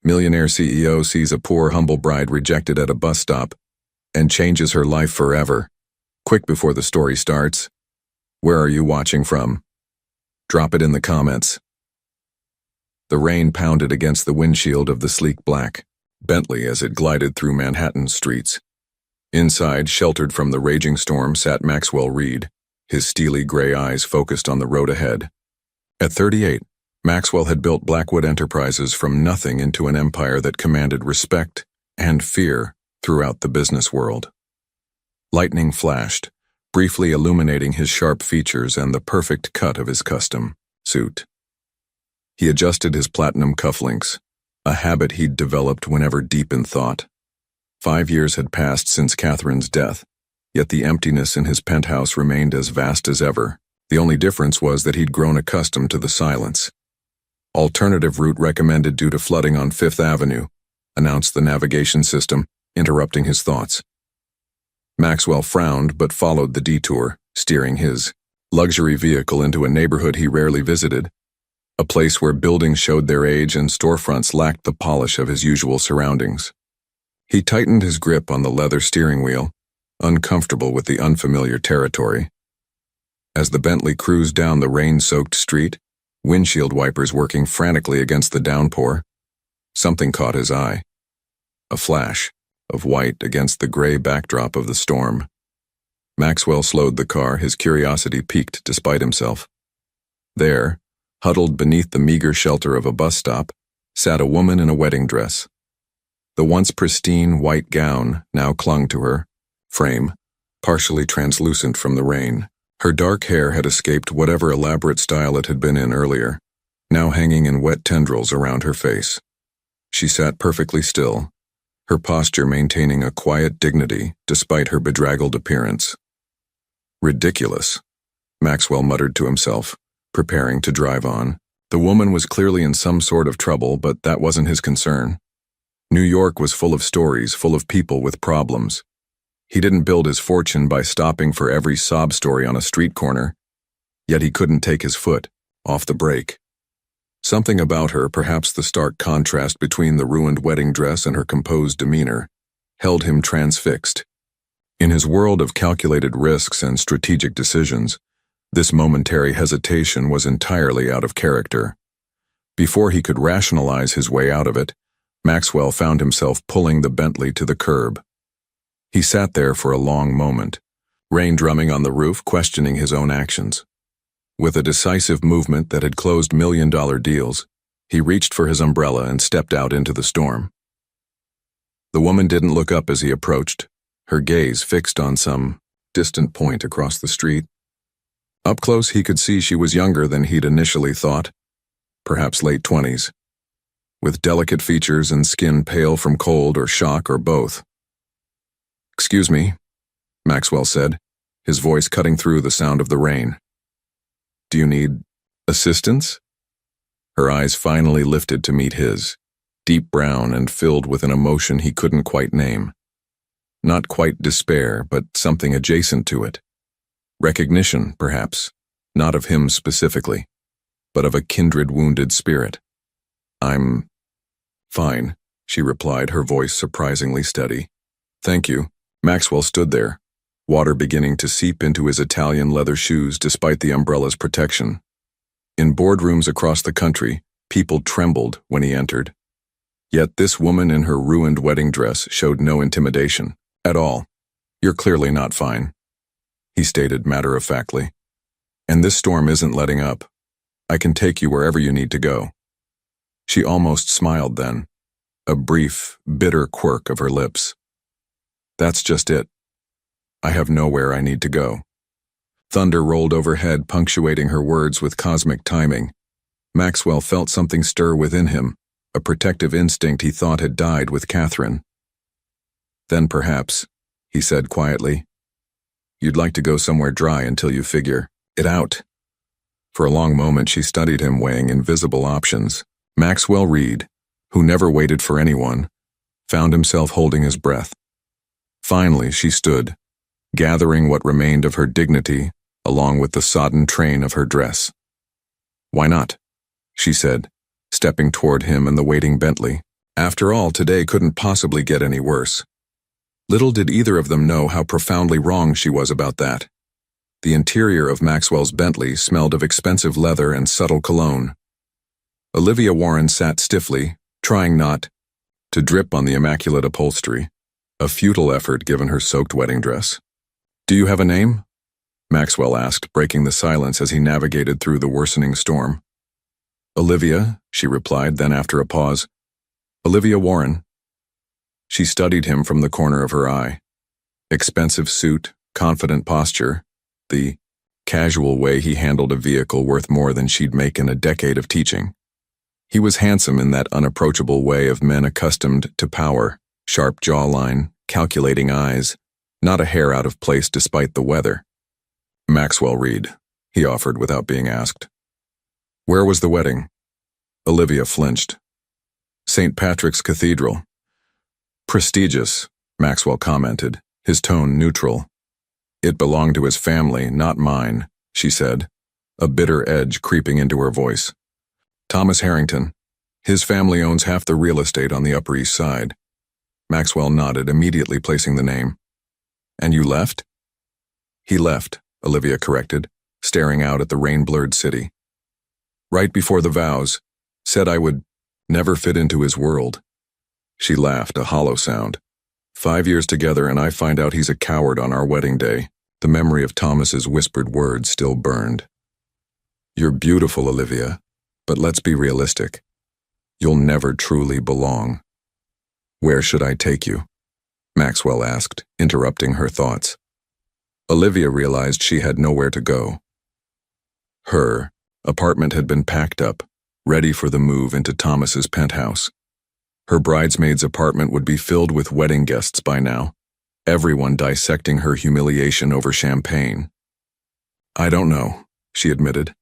Millionaire CEO sees a poor, humble bride rejected at a bus stop and changes her life forever. Quick before the story starts, where are you watching from? Drop it in the comments. The rain pounded against the windshield of the sleek black Bentley as it glided through Manhattan's streets. Inside, sheltered from the raging storm, sat Maxwell Reed, his steely gray eyes focused on the road ahead. At 38, Maxwell had built Blackwood Enterprises from nothing into an empire that commanded respect and fear throughout the business world. Lightning flashed, briefly illuminating his sharp features and the perfect cut of his custom suit. He adjusted his platinum cufflinks, a habit he'd developed whenever deep in thought. 5 years had passed since Catherine's death, yet the emptiness in his penthouse remained as vast as ever. The only difference was that he'd grown accustomed to the silence. Alternative route recommended due to flooding on Fifth Avenue, announced the navigation system, interrupting his thoughts. Maxwell frowned but followed the detour, steering his luxury vehicle into a neighborhood he rarely visited, a place where buildings showed their age and storefronts lacked the polish of his usual surroundings. He tightened his grip on the leather steering wheel, uncomfortable with the unfamiliar territory. As the Bentley cruised down the rain-soaked street, windshield wipers working frantically against the downpour, something caught his eye. A flash of white against the gray backdrop of the storm. Maxwell slowed the car, his curiosity piqued despite himself. There, huddled beneath the meager shelter of a bus stop, sat a woman in a wedding dress. The once pristine white gown now clung to her frame, partially translucent from the rain. Her dark hair had escaped whatever elaborate style it had been in earlier, now hanging in wet tendrils around her face. She sat perfectly still, her posture maintaining a quiet dignity despite her bedraggled appearance. Ridiculous, Maxwell muttered to himself, preparing to drive on. The woman was clearly in some sort of trouble, but that wasn't his concern. New York was full of stories, full of people with problems. He didn't build his fortune by stopping for every sob story on a street corner, yet he couldn't take his foot off the brake. Something about her, perhaps the stark contrast between the ruined wedding dress and her composed demeanor, held him transfixed. In his world of calculated risks and strategic decisions, this momentary hesitation was entirely out of character. Before he could rationalize his way out of it, Maxwell found himself pulling the Bentley to the curb. He sat there for a long moment, rain drumming on the roof, questioning his own actions. With a decisive movement that had closed million-dollar deals, he reached for his umbrella and stepped out into the storm. The woman didn't look up as he approached, her gaze fixed on some distant point across the street. Up close, he could see she was younger than he'd initially thought, perhaps late 20s, with delicate features and skin pale from cold or shock or both. "Excuse me," Maxwell said, his voice cutting through the sound of the rain. "Do you need assistance?" Her eyes finally lifted to meet his, deep brown and filled with an emotion he couldn't quite name. Not quite despair, but something adjacent to it. Recognition, perhaps, not of him specifically, but of a kindred wounded spirit. "I'm fine," she replied, her voice surprisingly steady. "Thank you." Maxwell stood there, water beginning to seep into his Italian leather shoes despite the umbrella's protection. In boardrooms across the country, people trembled when he entered. Yet this woman in her ruined wedding dress showed no intimidation at all. "You're clearly not fine," he stated matter-of-factly. "And this storm isn't letting up. I can take you wherever you need to go." She almost smiled then, a brief, bitter quirk of her lips. "That's just it. I have nowhere I need to go." Thunder rolled overhead, punctuating her words with cosmic timing. Maxwell felt something stir within him, a protective instinct he thought had died with Catherine. "Then perhaps," he said quietly, "you'd like to go somewhere dry until you figure it out." For a long moment she studied him, weighing invisible options. Maxwell Reed, who never waited for anyone, found himself holding his breath. Finally, she stood, gathering what remained of her dignity along with the sodden train of her dress. "Why not?" she said, stepping toward him and the waiting Bentley. After all, today couldn't possibly get any worse. Little did either of them know how profoundly wrong she was about that. The interior of Maxwell's Bentley smelled of expensive leather and subtle cologne. Olivia Warren sat stiffly, trying not to drip on the immaculate upholstery, a futile effort given her soaked wedding dress. "Do you have a name?" Maxwell asked, breaking the silence as he navigated through the worsening storm. "Olivia," she replied, then after a pause, "Olivia Warren." She studied him from the corner of her eye. Expensive suit, confident posture, the casual way he handled a vehicle worth more than she'd make in a decade of teaching. He was handsome in that unapproachable way of men accustomed to power, sharp jawline, calculating eyes, not a hair out of place despite the weather. "Maxwell Reed," he offered without being asked. "Where was the wedding?" Olivia flinched. "St. Patrick's Cathedral." "Prestigious," Maxwell commented, his tone neutral. "It belonged to his family, not mine," she said, a bitter edge creeping into her voice. "Thomas Harrington. His family owns half the real estate on the Upper East Side." Maxwell nodded, immediately placing the name. "And you left?" "He left," Olivia corrected, staring out at the rain-blurred city. "Right before the vows. Said I would never fit into his world." She laughed, a hollow sound. 5 years together and I find out he's a coward on our wedding day." The memory of Thomas's whispered words still burned. "You're beautiful, Olivia, but let's be realistic. You'll never truly belong." "Where should I take you?" Maxwell asked, interrupting her thoughts. Olivia realized she had nowhere to go. Her apartment had been packed up, ready for the move into Thomas's penthouse. Her bridesmaid's apartment would be filled with wedding guests by now, everyone dissecting her humiliation over champagne. "I don't know," she admitted.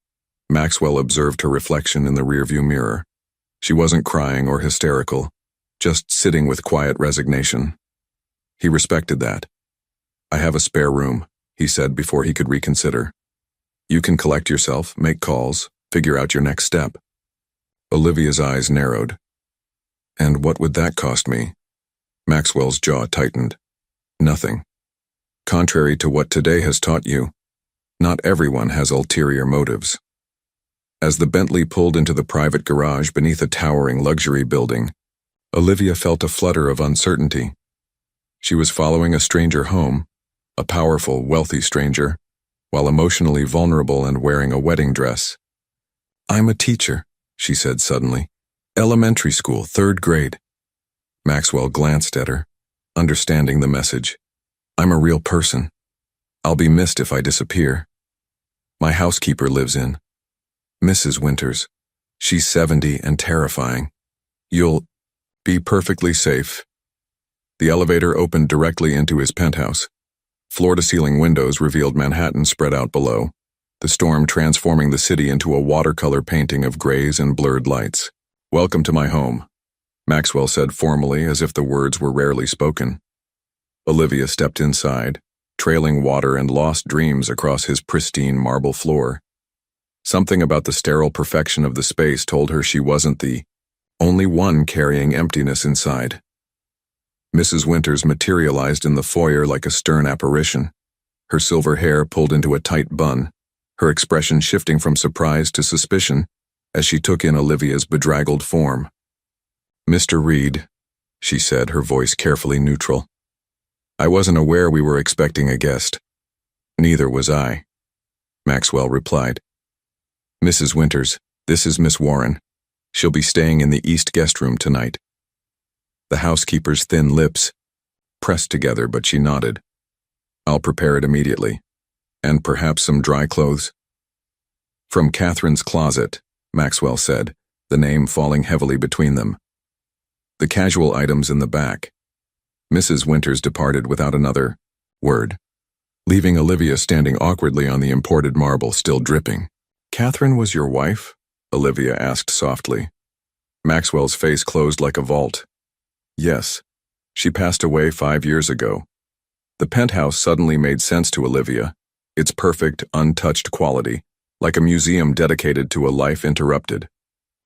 Maxwell observed her reflection in the rearview mirror. She wasn't crying or hysterical, just sitting with quiet resignation. He respected that. "I have a spare room," he said before he could reconsider. "You can collect yourself, make calls, figure out your next step." Olivia's eyes narrowed. "And what would that cost me?" Maxwell's jaw tightened. "Nothing. Contrary to what today has taught you, not everyone has ulterior motives." As the Bentley pulled into the private garage beneath a towering luxury building, Olivia felt a flutter of uncertainty. She was following a stranger home, a powerful, wealthy stranger, while emotionally vulnerable and wearing a wedding dress. "I'm a teacher," she said suddenly. "Elementary school, 3rd grade." Maxwell glanced at her, understanding the message. "I'm a real person. I'll be missed if I disappear. My housekeeper lives in Mrs. Winters. She's 70 and terrifying. You'll be perfectly safe." The elevator opened directly into his penthouse. Floor-to-ceiling windows revealed Manhattan spread out below, the storm transforming the city into a watercolor painting of grays and blurred lights. "Welcome to my home," Maxwell said formally, as if the words were rarely spoken. Olivia stepped inside, trailing water and lost dreams across his pristine marble floor. Something about the sterile perfection of the space told her she wasn't the only one carrying emptiness inside. Mrs. Winters materialized in the foyer like a stern apparition, her silver hair pulled into a tight bun, her expression shifting from surprise to suspicion as she took in Olivia's bedraggled form. "Mr. Reed," she said, her voice carefully neutral. "I wasn't aware we were expecting a guest." "Neither was I," Maxwell replied. "Mrs. Winters, this is Miss Warren. She'll be staying in the East guest room tonight." The housekeeper's thin lips pressed together, but she nodded. "I'll prepare it immediately. And perhaps some dry clothes?" "From Catherine's closet," Maxwell said, the name falling heavily between them. "The casual items in the back." Mrs. Winters departed without another word, leaving Olivia standing awkwardly on the imported marble, still dripping. "Catherine was your wife?" Olivia asked softly. Maxwell's face closed like a vault. "Yes. She passed away 5 years ago." The penthouse suddenly made sense to Olivia, its perfect, untouched quality, like a museum dedicated to a life interrupted.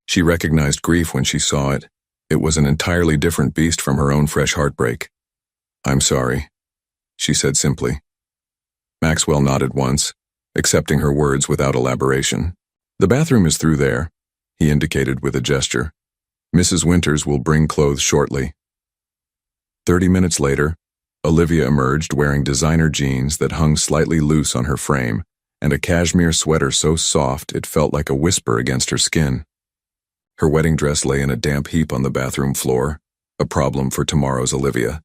She recognized grief when she saw it, It was an entirely different beast from her own fresh heartbreak. "I'm sorry," she said simply. Maxwell nodded once, accepting her words without elaboration. "The bathroom is through there," he indicated with a gesture. "Mrs. Winters will bring clothes shortly." 30 minutes later, Olivia emerged wearing designer jeans that hung slightly loose on her frame and a cashmere sweater so soft it felt like a whisper against her skin. Her wedding dress lay in a damp heap on the bathroom floor, a problem for tomorrow's Olivia.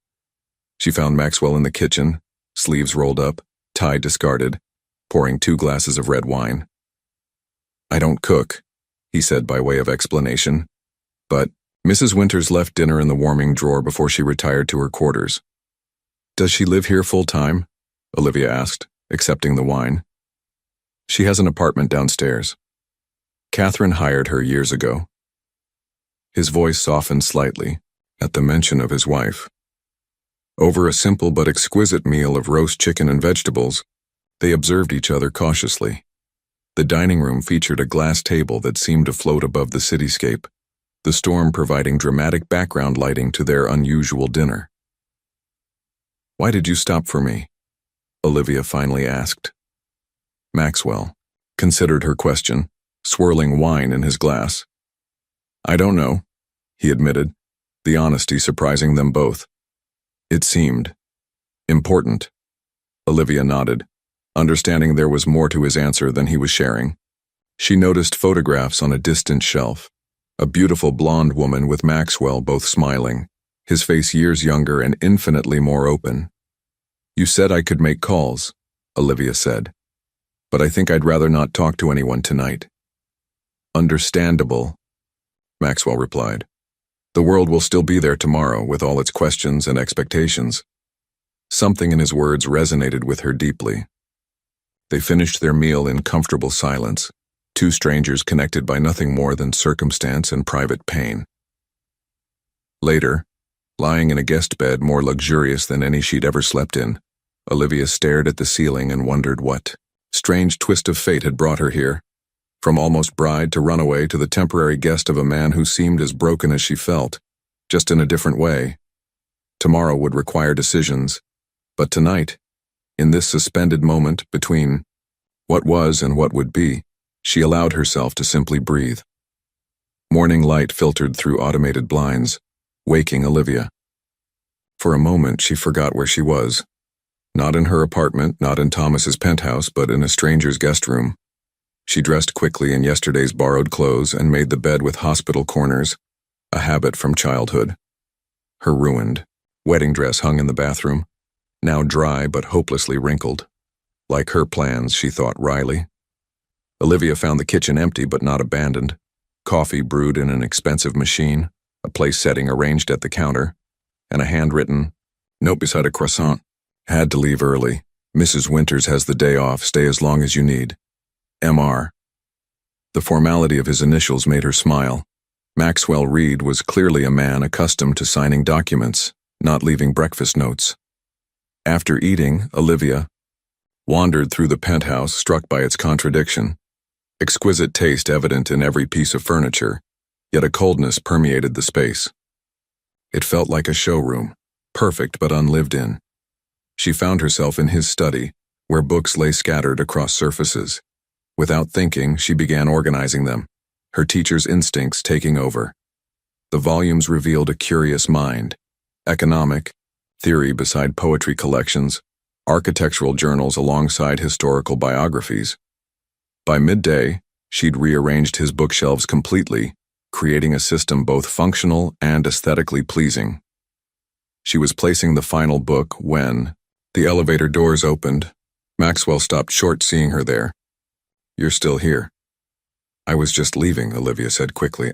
She found Maxwell in the kitchen, sleeves rolled up, tie discarded, pouring 2 glasses of red wine. "I don't cook," he said by way of explanation, but Mrs. Winters left dinner in the warming drawer before she retired to her quarters. "Does she live here full-time?" Olivia asked, accepting the wine. "She has an apartment downstairs. Catherine hired her years ago." His voice softened slightly at the mention of his wife. Over a simple but exquisite meal of roast chicken and vegetables, they observed each other cautiously. The dining room featured a glass table that seemed to float above the cityscape, the storm providing dramatic background lighting to their unusual dinner. "Why did you stop for me?" Olivia finally asked. Maxwell considered her question, swirling wine in his glass. "I don't know," he admitted, the honesty surprising them both. "It seemed important." Olivia nodded, understanding there was more to his answer than he was sharing. She noticed photographs on a distant shelf, a beautiful blonde woman with Maxwell both smiling, his face years younger and infinitely more open. "You said I could make calls," Olivia said, "but I think I'd rather not talk to anyone tonight." "Understandable," Maxwell replied. "The world will still be there tomorrow with all its questions and expectations." Something in his words resonated with her deeply. They finished their meal in comfortable silence, 2 strangers connected by nothing more than circumstance and private pain. Later, lying in a guest bed more luxurious than any she'd ever slept in, Olivia stared at the ceiling and wondered what strange twist of fate had brought her here. From almost bride to runaway to the temporary guest of a man who seemed as broken as she felt, just in a different way. Tomorrow would require decisions, but tonight, in this suspended moment between what was and what would be, she allowed herself to simply breathe. Morning light filtered through automated blinds, waking Olivia. For a moment, she forgot where she was. Not in her apartment, not in Thomas's penthouse, but in a stranger's guest room. She dressed quickly in yesterday's borrowed clothes and made the bed with hospital corners, a habit from childhood. Her ruined wedding dress hung in the bathroom, now dry but hopelessly wrinkled. Like her plans, she thought wryly. Olivia found the kitchen empty but not abandoned. Coffee brewed in an expensive machine, a place setting arranged at the counter, and a handwritten note beside a croissant. "Had to leave early. Mrs. Winters has the day off. Stay as long as you need. Mr." The formality of his initials made her smile. Maxwell Reed was clearly a man accustomed to signing documents, not leaving breakfast notes. After eating, Olivia wandered through the penthouse, struck by its contradiction. Exquisite taste evident in every piece of furniture, yet a coldness permeated the space. It felt like a showroom, perfect but unlived in. She found herself in his study, where books lay scattered across surfaces. Without thinking, she began organizing them, her teacher's instincts taking over. The volumes revealed a curious mind: economic, theory beside poetry collections, architectural journals alongside historical biographies. By midday, she'd rearranged his bookshelves completely, creating a system both functional and aesthetically pleasing. She was placing the final book when the elevator doors opened. Maxwell stopped short seeing her there. "You're still here." "I was just leaving," Olivia said quickly.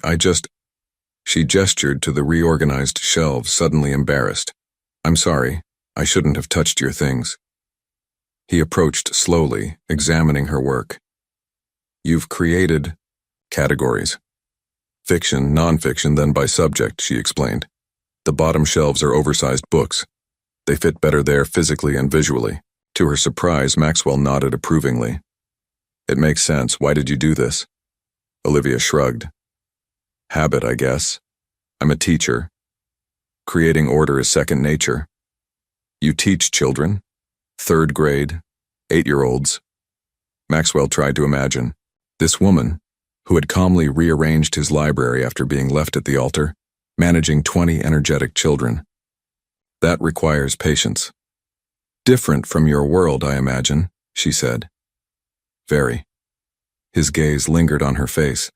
She gestured to the reorganized shelves, suddenly embarrassed. "I'm sorry. I shouldn't have touched your things." He approached slowly, examining her work. "You've created categories. Fiction, nonfiction, then by subject," she explained. "The bottom shelves are oversized books. They fit better there physically and visually." To her surprise, Maxwell nodded approvingly. "It makes sense. Why did you do this?" Olivia shrugged. "Habit, I guess." I'm a teacher. Creating order is second nature. You teach children? Third grade? 8-year-olds? Maxwell tried to imagine. This woman, who had calmly rearranged his library after being left at the altar, managing 20 energetic children. That requires patience. Different from your world, I imagine, she said. Very. His gaze lingered on her face.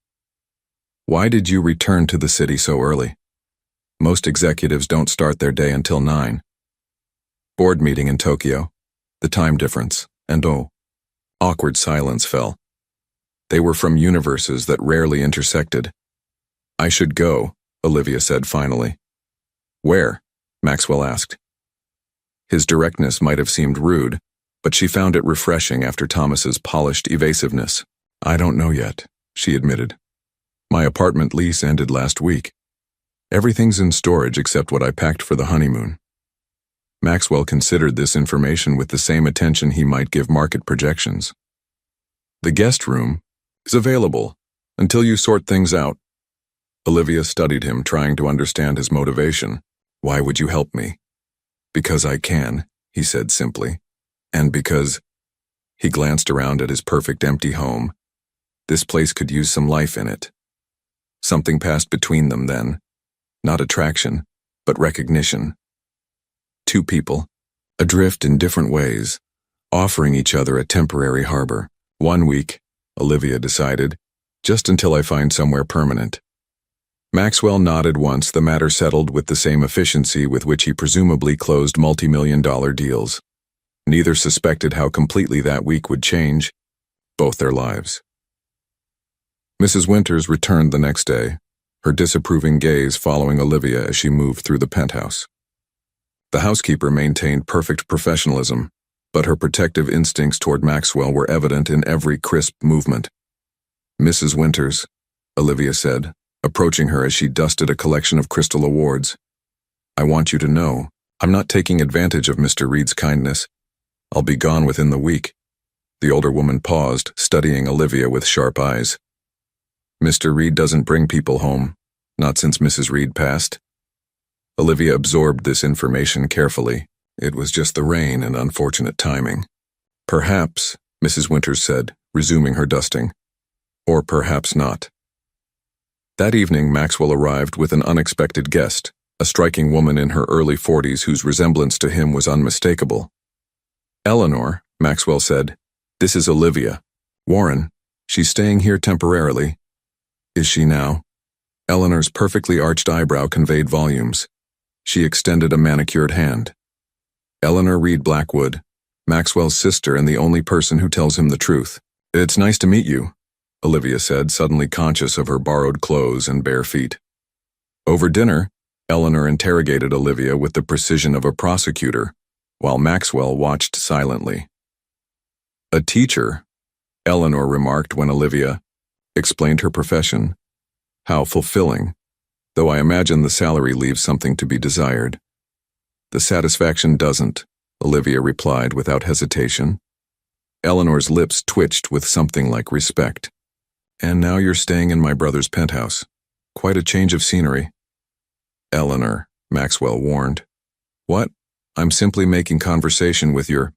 Why did you return to the city so early? Most executives don't start their day until 9. Board meeting in Tokyo. The time difference, and awkward silence fell. They were from universes that rarely intersected. I should go, Olivia said finally. Where? Maxwell asked. His directness might have seemed rude, but she found it refreshing after Thomas's polished evasiveness. I don't know yet, she admitted. My apartment lease ended last week. Everything's in storage except what I packed for the honeymoon. Maxwell considered this information with the same attention he might give market projections. The guest room is available until you sort things out. Olivia studied him, trying to understand his motivation. Why would you help me? Because I can, he said simply. And because... He glanced around at his perfect empty home. This place could use some life in it. Something passed between them then. Not attraction, but recognition. Two people, adrift in different ways, offering each other a temporary harbor. 1 week, Olivia decided, just until I find somewhere permanent. Maxwell nodded once the matter settled with the same efficiency with which he presumably closed multi-million-dollar deals. Neither suspected how completely that week would change both their lives. Mrs. Winters returned the next day, her disapproving gaze following Olivia as she moved through the penthouse. The housekeeper maintained perfect professionalism, but her protective instincts toward Maxwell were evident in every crisp movement. Mrs. Winters, Olivia said, approaching her as she dusted a collection of crystal awards. I want you to know, I'm not taking advantage of Mr. Reed's kindness. I'll be gone within the week. The older woman paused, studying Olivia with sharp eyes. Mr. Reed doesn't bring people home, not since Mrs. Reed passed. Olivia absorbed this information carefully. It was just the rain and unfortunate timing. Perhaps, Mrs. Winters said, resuming her dusting. Or perhaps not. That evening, Maxwell arrived with an unexpected guest, a striking woman in her early 40s whose resemblance to him was unmistakable. Eleanor, Maxwell said, this is Olivia. Warren, she's staying here temporarily. Is she now? Eleanor's perfectly arched eyebrow conveyed volumes. She extended a manicured hand. Eleanor Reed Blackwood, Maxwell's sister and the only person who tells him the truth. It's nice to meet you, Olivia said, suddenly conscious of her borrowed clothes and bare feet. Over dinner, Eleanor interrogated Olivia with the precision of a prosecutor, while Maxwell watched silently. A teacher, Eleanor remarked when Olivia explained her profession. How fulfilling, though I imagine the salary leaves something to be desired. The satisfaction doesn't, Olivia replied without hesitation. Eleanor's lips twitched with something like respect. And now you're staying in my brother's penthouse. Quite a change of scenery. Eleanor, Maxwell warned. What? I'm simply making conversation with your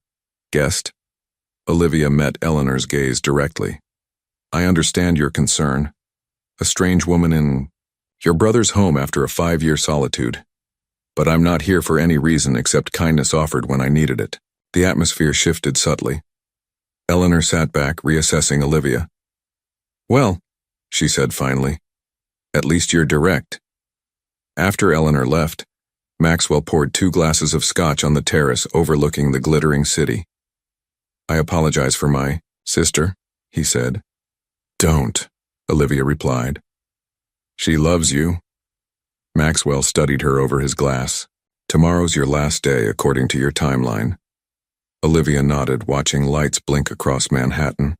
guest. Olivia met Eleanor's gaze directly. I understand your concern. A strange woman in your brother's home after a 5-year solitude. But I'm not here for any reason except kindness offered when I needed it. The atmosphere shifted subtly. Eleanor sat back, reassessing Olivia. Well, she said finally, at least you're direct. After Eleanor left, Maxwell poured 2 glasses of scotch on the terrace overlooking the glittering city. I apologize for my sister, he said. Don't, Olivia replied. She loves you. Maxwell studied her over his glass. Tomorrow's your last day according to your timeline. Olivia nodded, watching lights blink across Manhattan.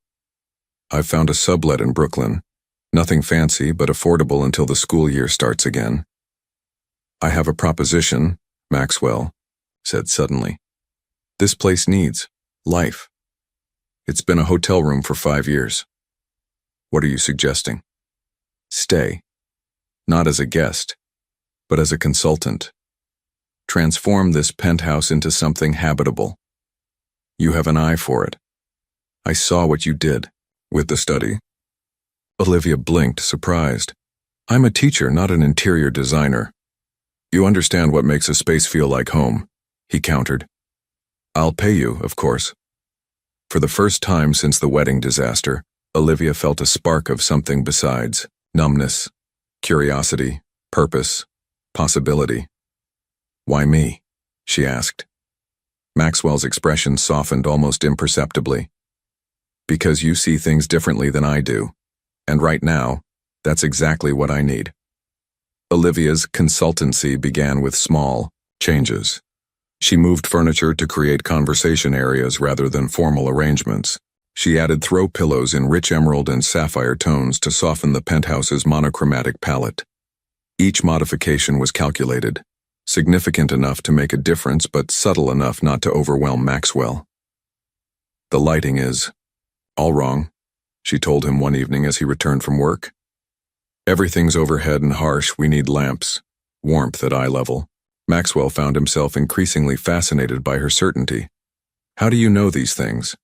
I've found a sublet in Brooklyn. Nothing fancy, but affordable until the school year starts again. I have a proposition, Maxwell said suddenly. This place needs life. It's been a hotel room for 5 years. What are you suggesting? Stay. Not as a guest, but as a consultant. Transform this penthouse into something habitable. You have an eye for it. I saw what you did with the study. Olivia blinked, surprised. I'm a teacher, not an interior designer. You understand what makes a space feel like home, he countered. I'll pay you, of course. For the first time since the wedding disaster, Olivia felt a spark of something besides numbness, curiosity, purpose, possibility. Why me? She asked. Maxwell's expression softened almost imperceptibly. Because you see things differently than I do, and right now, that's exactly what I need. Olivia's consultancy began with small changes. She moved furniture to create conversation areas rather than formal arrangements. She added throw pillows in rich emerald and sapphire tones to soften the penthouse's monochromatic palette. Each modification was calculated, significant enough to make a difference but subtle enough not to overwhelm Maxwell. The lighting is all wrong, she told him one evening as he returned from work. Everything's overhead and harsh, we need lamps, warmth at eye level. Maxwell found himself increasingly fascinated by her certainty. How do you know these things?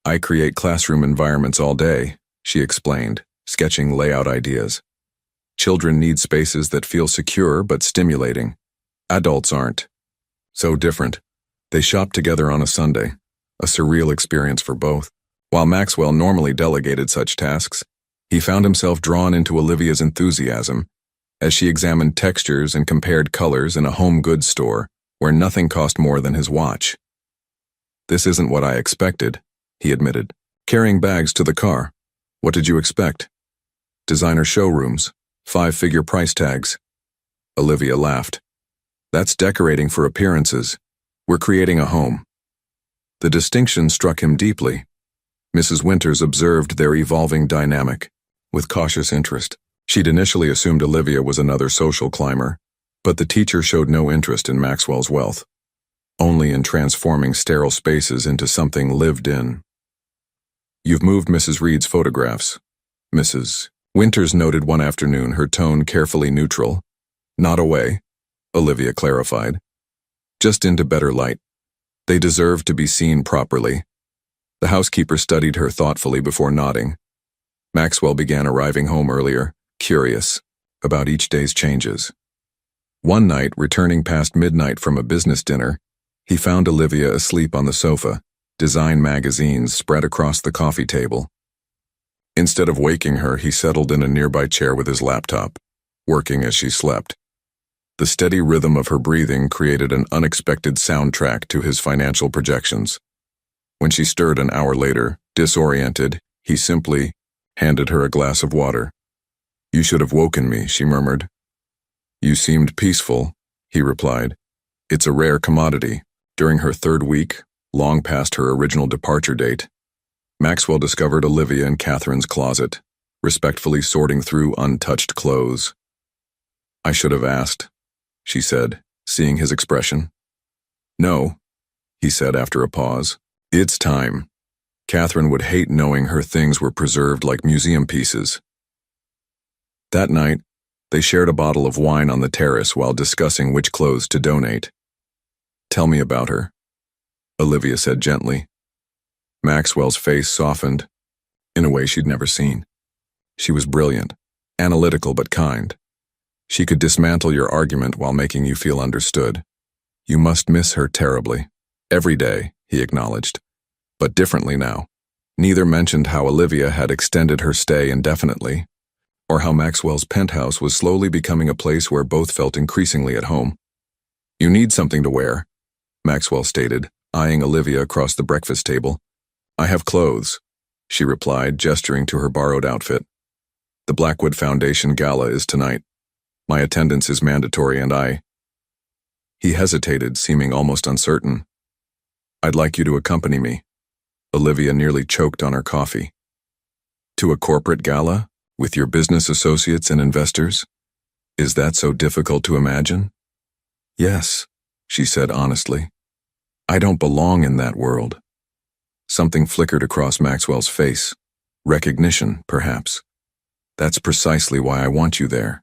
I create classroom environments all day, she explained, sketching layout ideas. Children need spaces that feel secure but stimulating. Adults aren't. So different. They shop together on a Sunday, a surreal experience for both. While Maxwell normally delegated such tasks, he found himself drawn into Olivia's enthusiasm as she examined textures and compared colors in a home goods store where nothing cost more than his watch. This isn't what I expected, he admitted. Carrying bags to the car. What did you expect? Designer showrooms, 5-figure price tags. Olivia laughed. That's decorating for appearances. We're creating a home. The distinction struck him deeply. Mrs. Winters observed their evolving dynamic with cautious interest. She'd initially assumed Olivia was another social climber, but the teacher showed no interest in Maxwell's wealth, only in transforming sterile spaces into something lived in. You've moved Mrs. Reed's photographs, Mrs. Winters noted one afternoon, her tone carefully neutral. Not away, Olivia clarified. Just into better light. They deserve to be seen properly. The housekeeper studied her thoughtfully before nodding. Maxwell began arriving home earlier, curious about each day's changes. One night, returning past midnight from a business dinner, he found Olivia asleep on the sofa, design magazines spread across the coffee table. Instead of waking her, he settled in a nearby chair with his laptop, working as she slept. The steady rhythm of her breathing created an unexpected soundtrack to his financial projections. When she stirred an hour later, disoriented, he simply handed her a glass of water. You should have woken me, she murmured. You seemed peaceful, he replied. It's a rare commodity. During her third week, long past her original departure date, Maxwell discovered Olivia in Catherine's closet, respectfully sorting through untouched clothes. I should have asked, she said, seeing his expression. No, he said after a pause. It's time. Catherine would hate knowing her things were preserved like museum pieces. That night, they shared a bottle of wine on the terrace while discussing which clothes to donate. Tell me about her, Olivia said gently. Maxwell's face softened, in a way she'd never seen. She was brilliant, analytical but kind. She could dismantle your argument while making you feel understood. You must miss her terribly. Every day, he acknowledged, but differently now. Neither mentioned how Olivia had extended her stay indefinitely, or how Maxwell's penthouse was slowly becoming a place where both felt increasingly at home. You need something to wear, Maxwell stated, eyeing Olivia across the breakfast table. I have clothes, she replied, gesturing to her borrowed outfit. The Blackwood Foundation Gala is tonight. My attendance is mandatory and I... He hesitated, seeming almost uncertain. I'd like you to accompany me. Olivia nearly choked on her coffee. To a corporate gala? With your business associates and investors? Is that so difficult to imagine? Yes, she said honestly. I don't belong in that world. Something flickered across Maxwell's face. Recognition, perhaps. That's precisely why I want you there.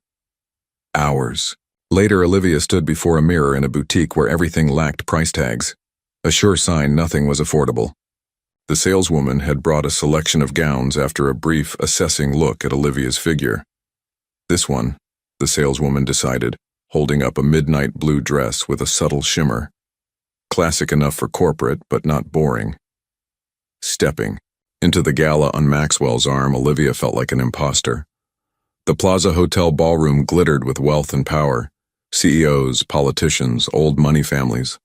Hours, Later, Olivia stood before a mirror in a boutique where everything lacked price tags, a sure sign nothing was affordable. The saleswoman had brought a selection of gowns after a brief, assessing look at Olivia's figure. This one, the saleswoman decided, holding up a midnight blue dress with a subtle shimmer. Classic enough for corporate, but not boring. Stepping into the gala on Maxwell's arm, Olivia felt like an imposter. The Plaza Hotel ballroom glittered with wealth and power. CEOs, politicians, old money families.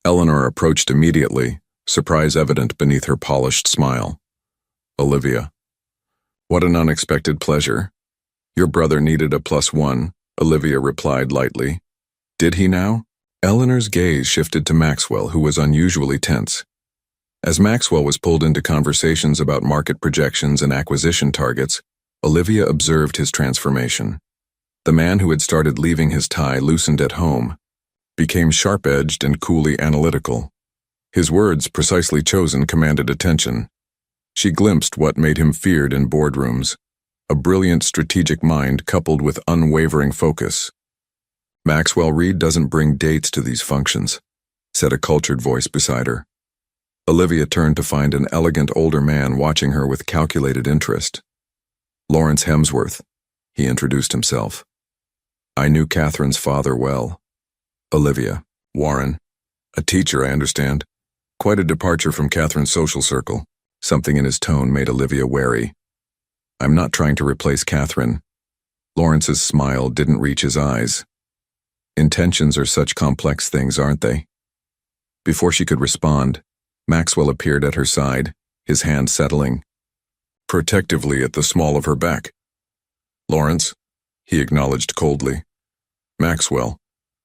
Eleanor approached immediately, surprise evident beneath her polished smile. Olivia. What an unexpected pleasure. Your brother needed a +1, Olivia replied lightly. Did he now? Eleanor's gaze shifted to Maxwell, who was unusually tense. As Maxwell was pulled into conversations about market projections and acquisition targets, Olivia observed his transformation. The man who had started leaving his tie loosened at home, became sharp-edged and coolly analytical. His words, precisely chosen, commanded attention. She glimpsed what made him feared in boardrooms, a brilliant strategic mind coupled with unwavering focus. Maxwell Reed doesn't bring dates to these functions, said a cultured voice beside her. Olivia turned to find an elegant older man watching her with calculated interest. Lawrence Hemsworth, he introduced himself. I knew Catherine's father well. Olivia. Warren. A teacher, I understand. Quite a departure from Catherine's social circle. Something in his tone made Olivia wary. I'm not trying to replace Catherine. Lawrence's smile didn't reach his eyes. Intentions are such complex things, aren't they? Before she could respond, Maxwell appeared at her side, his hand settling protectively at the small of her back. Lawrence, he acknowledged coldly. Maxwell,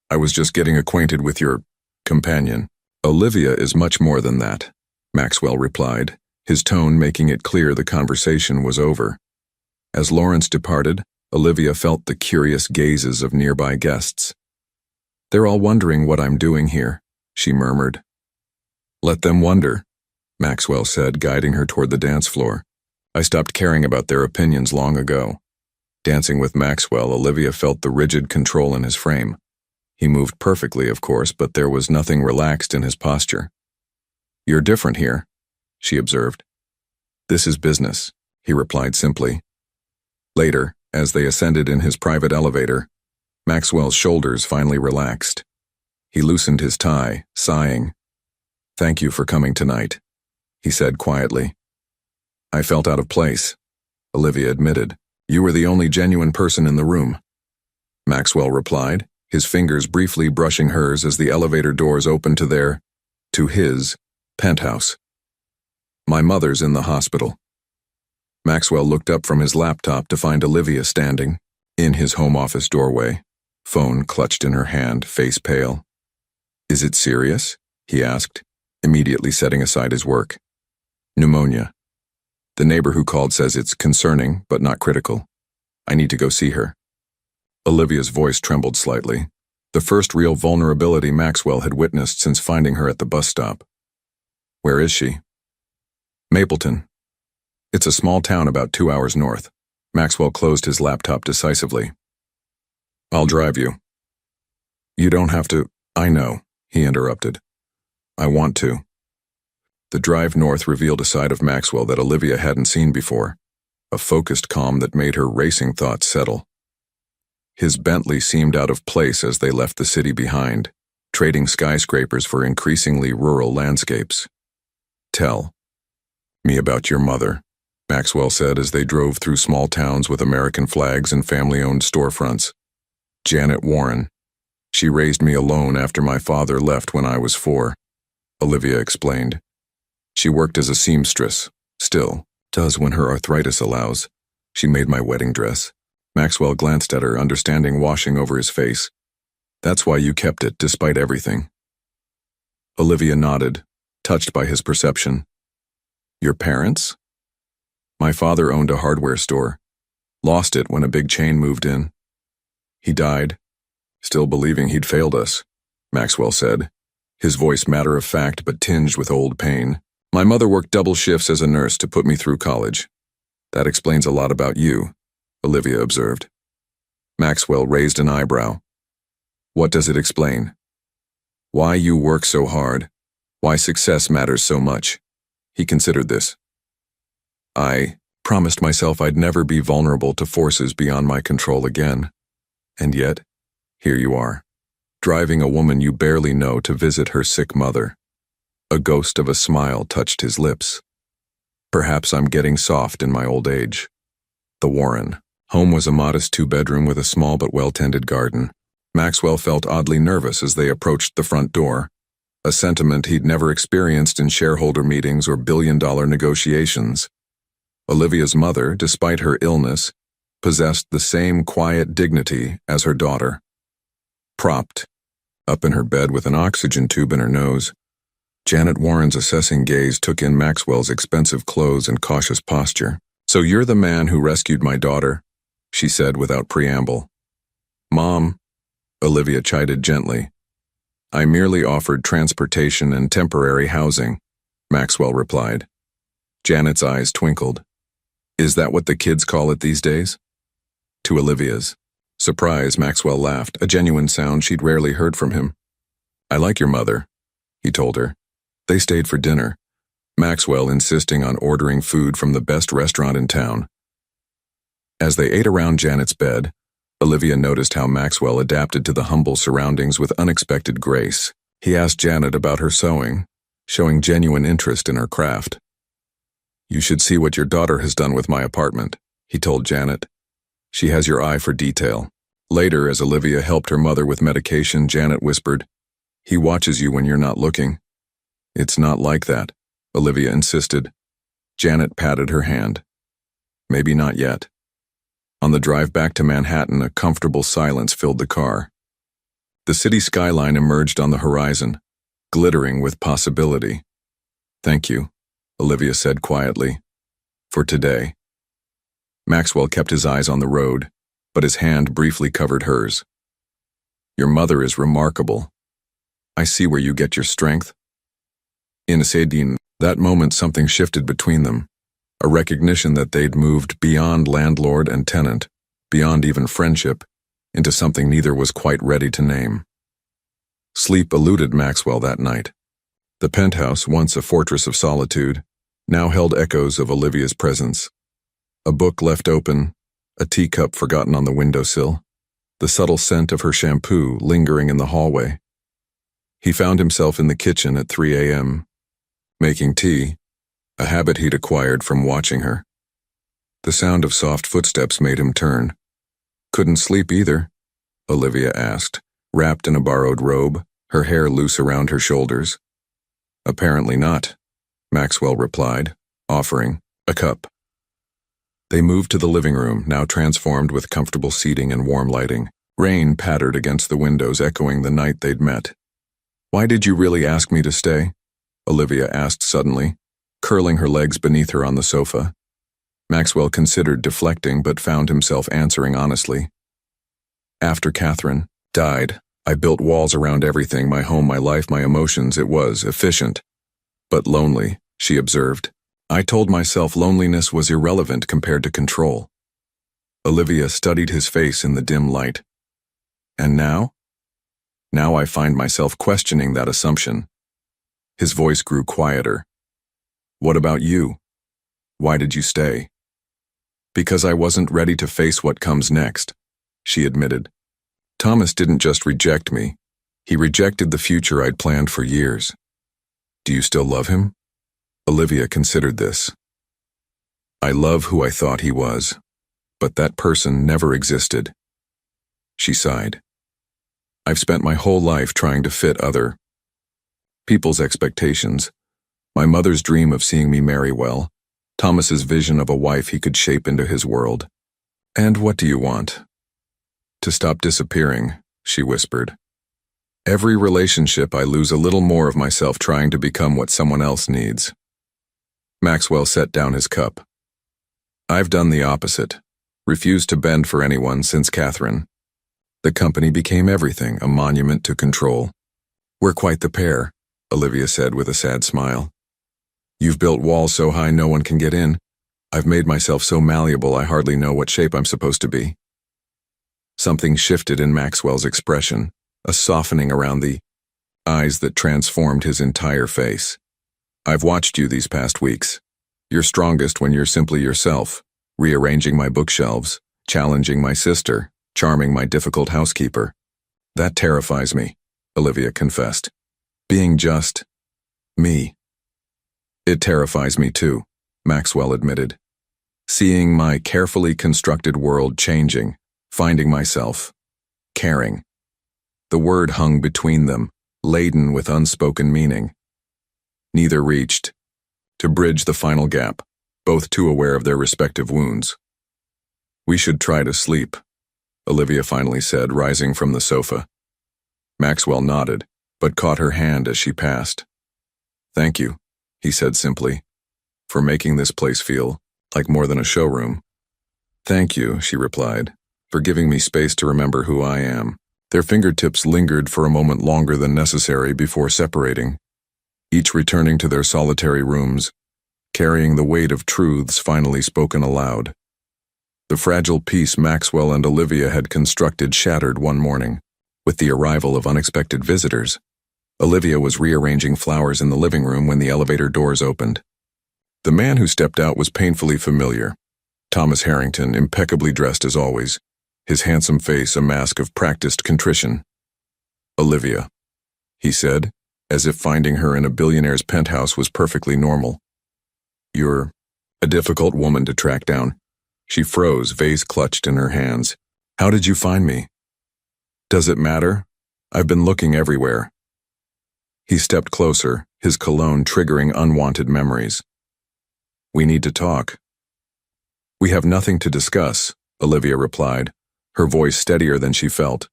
I was just getting acquainted with your companion. Olivia is much more than that, Maxwell replied, his tone making it clear the conversation was over. As Lawrence departed, Olivia felt the curious gazes of nearby guests. They're all wondering what I'm doing here, she murmured. Let them wonder, Maxwell said, guiding her toward the dance floor. I stopped caring about their opinions long ago. Dancing with Maxwell, Olivia felt the rigid control in his frame. He moved perfectly, of course, but there was nothing relaxed in his posture. You're different here, she observed. This is business, he replied simply. Later, as they ascended in his private elevator, Maxwell's shoulders finally relaxed. He loosened his tie, sighing. Thank you for coming tonight, he said quietly. I felt out of place, Olivia admitted. You were the only genuine person in the room, Maxwell replied, his fingers briefly brushing hers as the elevator doors opened to his, penthouse. My mother's in the hospital. Maxwell looked up from his laptop to find Olivia standing in his home office doorway, phone clutched in her hand, face pale. Is it serious? He asked, immediately setting aside his work. Pneumonia. The neighbor who called says it's concerning, but not critical. I need to go see her. Olivia's voice trembled slightly, the first real vulnerability Maxwell had witnessed since finding her at the bus stop. Where is she? Mapleton. It's a small town about 2 hours north. Maxwell closed his laptop decisively. I'll drive you. You don't have to. I know, he interrupted. I want to. The drive north revealed a side of Maxwell that Olivia hadn't seen before, a focused calm that made her racing thoughts settle. His Bentley seemed out of place as they left the city behind, trading skyscrapers for increasingly rural landscapes. Tell me about your mother, Maxwell said as they drove through small towns with American flags and family-owned storefronts. Janet Warren. She raised me alone after my father left when I was 4, Olivia explained. She worked as a seamstress, still does when her arthritis allows. She made my wedding dress. Maxwell glanced at her, understanding washing over his face. That's why you kept it, despite everything. Olivia nodded, touched by his perception. Your parents? My father owned a hardware store. Lost it when a big chain moved in. He died, still believing he'd failed us, Maxwell said, his voice matter-of-fact but tinged with old pain. My mother worked double shifts as a nurse to put me through college. That explains a lot about you, Olivia observed. Maxwell raised an eyebrow. What does it explain? Why you work so hard? Why success matters so much? He considered this. I promised myself I'd never be vulnerable to forces beyond my control again. And yet, here you are, driving a woman you barely know to visit her sick mother. A ghost of a smile touched his lips. Perhaps I'm getting soft in my old age. The Warren home was a modest 2-bedroom with a small but well-tended garden. Maxwell felt oddly nervous as they approached the front door, a sentiment he'd never experienced in shareholder meetings or billion-dollar negotiations. Olivia's mother, despite her illness, possessed the same quiet dignity as her daughter. Propped up in her bed with an oxygen tube in her nose, Janet Warren's assessing gaze took in Maxwell's expensive clothes and cautious posture. "So you're the man who rescued my daughter," she said without preamble. "Mom," Olivia chided gently. "I merely offered transportation and temporary housing," Maxwell replied. Janet's eyes twinkled. "Is that what the kids call it these days?" To Olivia's surprise, Maxwell laughed, a genuine sound she'd rarely heard from him. "I like your mother," he told her. They stayed for dinner, Maxwell insisting on ordering food from the best restaurant in town. As they ate around Janet's bed, Olivia noticed how Maxwell adapted to the humble surroundings with unexpected grace. He asked Janet about her sewing, showing genuine interest in her craft. "You should see what your daughter has done with my apartment," he told Janet. "She has your eye for detail." Later, as Olivia helped her mother with medication, Janet whispered, "He watches you when you're not looking." "It's not like that," Olivia insisted. Janet patted her hand. "Maybe not yet." On the drive back to Manhattan, a comfortable silence filled the car. The city skyline emerged on the horizon, glittering with possibility. "Thank you," Olivia said quietly. "For today." Maxwell kept his eyes on the road, but his hand briefly covered hers. "Your mother is remarkable. I see where you get your strength." In that moment something shifted between them, a recognition that they'd moved beyond landlord and tenant, beyond even friendship, into something neither was quite ready to name. Sleep eluded Maxwell that night. The penthouse, once a fortress of solitude, now held echoes of Olivia's presence. A book left open, a teacup forgotten on the windowsill, the subtle scent of her shampoo lingering in the hallway. He found himself in the kitchen at 3 a.m., making tea, a habit he'd acquired from watching her. The sound of soft footsteps made him turn. "Couldn't sleep either?" Olivia asked, wrapped in a borrowed robe, her hair loose around her shoulders. "Apparently not," Maxwell replied, offering a cup. They moved to the living room, now transformed with comfortable seating and warm lighting. Rain pattered against the windows, echoing the night they'd met. "Why did you really ask me to stay?" Olivia asked suddenly, curling her legs beneath her on the sofa. Maxwell considered deflecting but found himself answering honestly. "After Catherine died, I built walls around everything, my home, my life, my emotions. It was efficient, but lonely," she observed. "I told myself loneliness was irrelevant compared to control." Olivia studied his face in the dim light. "And now?" "Now I find myself questioning that assumption." His voice grew quieter. "What about you? Why did you stay?" "Because I wasn't ready to face what comes next," she admitted. "Thomas didn't just reject me. He rejected the future I'd planned for years." "Do you still love him?" Olivia considered this. "I love who I thought he was, but that person never existed." She sighed. "I've spent my whole life trying to fit other people's expectations. My mother's dream of seeing me marry well, Thomas's vision of a wife he could shape into his world. And what do you want?" "To stop disappearing," she whispered. "Every relationship I lose a little more of myself trying to become what someone else needs." Maxwell set down his cup. "I've done the opposite, refused to bend for anyone since Catherine. The company became everything, a monument to control." "We're quite the pair," Olivia said with a sad smile. "You've built walls so high no one can get in. I've made myself so malleable I hardly know what shape I'm supposed to be." Something shifted in Maxwell's expression. a softening around the eyes that transformed his entire face. I've watched you these past weeks. You're strongest when you're simply yourself, rearranging my bookshelves, challenging my sister, charming my difficult housekeeper. That terrifies me, Olivia confessed. Being just me. It terrifies me too, Maxwell admitted. Seeing my carefully constructed world changing, finding myself, caring. The word hung between them, laden with unspoken meaning. Neither reached to bridge the final gap, both too aware of their respective wounds. We should try to sleep, Olivia finally said, rising from the sofa. Maxwell nodded, but caught her hand as she passed. Thank you, he said simply, for making this place feel like more than a showroom. Thank you, she replied, for giving me space to remember who I am. Their fingertips lingered for a moment longer than necessary before separating, each returning to their solitary rooms, carrying the weight of truths finally spoken aloud. The fragile peace Maxwell and Olivia had constructed shattered one morning, with the arrival of unexpected visitors. Olivia was rearranging flowers in the living room when the elevator doors opened. The man who stepped out was painfully familiar. Thomas Harrington, impeccably dressed as always, his handsome face a mask of practiced contrition. Olivia, he said, as if finding her in a billionaire's penthouse was perfectly normal. You're a difficult woman to track down. She froze, vase clutched in her hands. How did you find me? Does it matter? I've been looking everywhere. He stepped closer, his cologne triggering unwanted memories. We need to talk. We have nothing to discuss, Olivia replied, her voice steadier than she felt.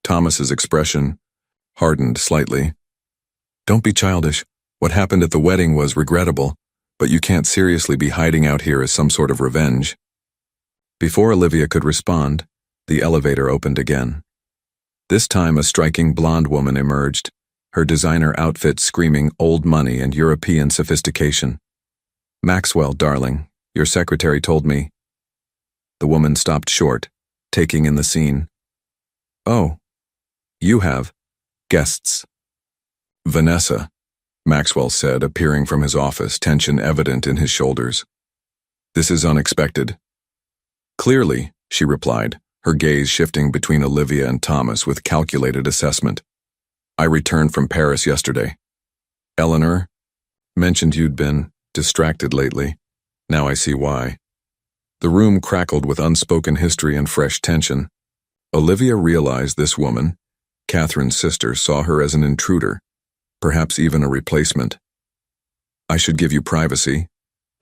Thomas's expression hardened slightly. Don't be childish. What happened at the wedding was regrettable, but you can't seriously be hiding out here as some sort of revenge. Before Olivia could respond, the elevator opened again. This time a striking blonde woman emerged, her designer outfit screaming old money and European sophistication. Maxwell, darling, your secretary told me. The woman stopped short, taking in the scene. Oh, you have guests. Vanessa, Maxwell said, appearing from his office, tension evident in his shoulders. This is unexpected. Clearly, she replied, her gaze shifting between Olivia and Thomas with calculated assessment. I returned from Paris yesterday. Eleanor mentioned you'd been distracted lately. Now I see why. The room crackled with unspoken history and fresh tension. Olivia realized this woman, Catherine's sister, saw her as an intruder, perhaps even a replacement. I should give you privacy,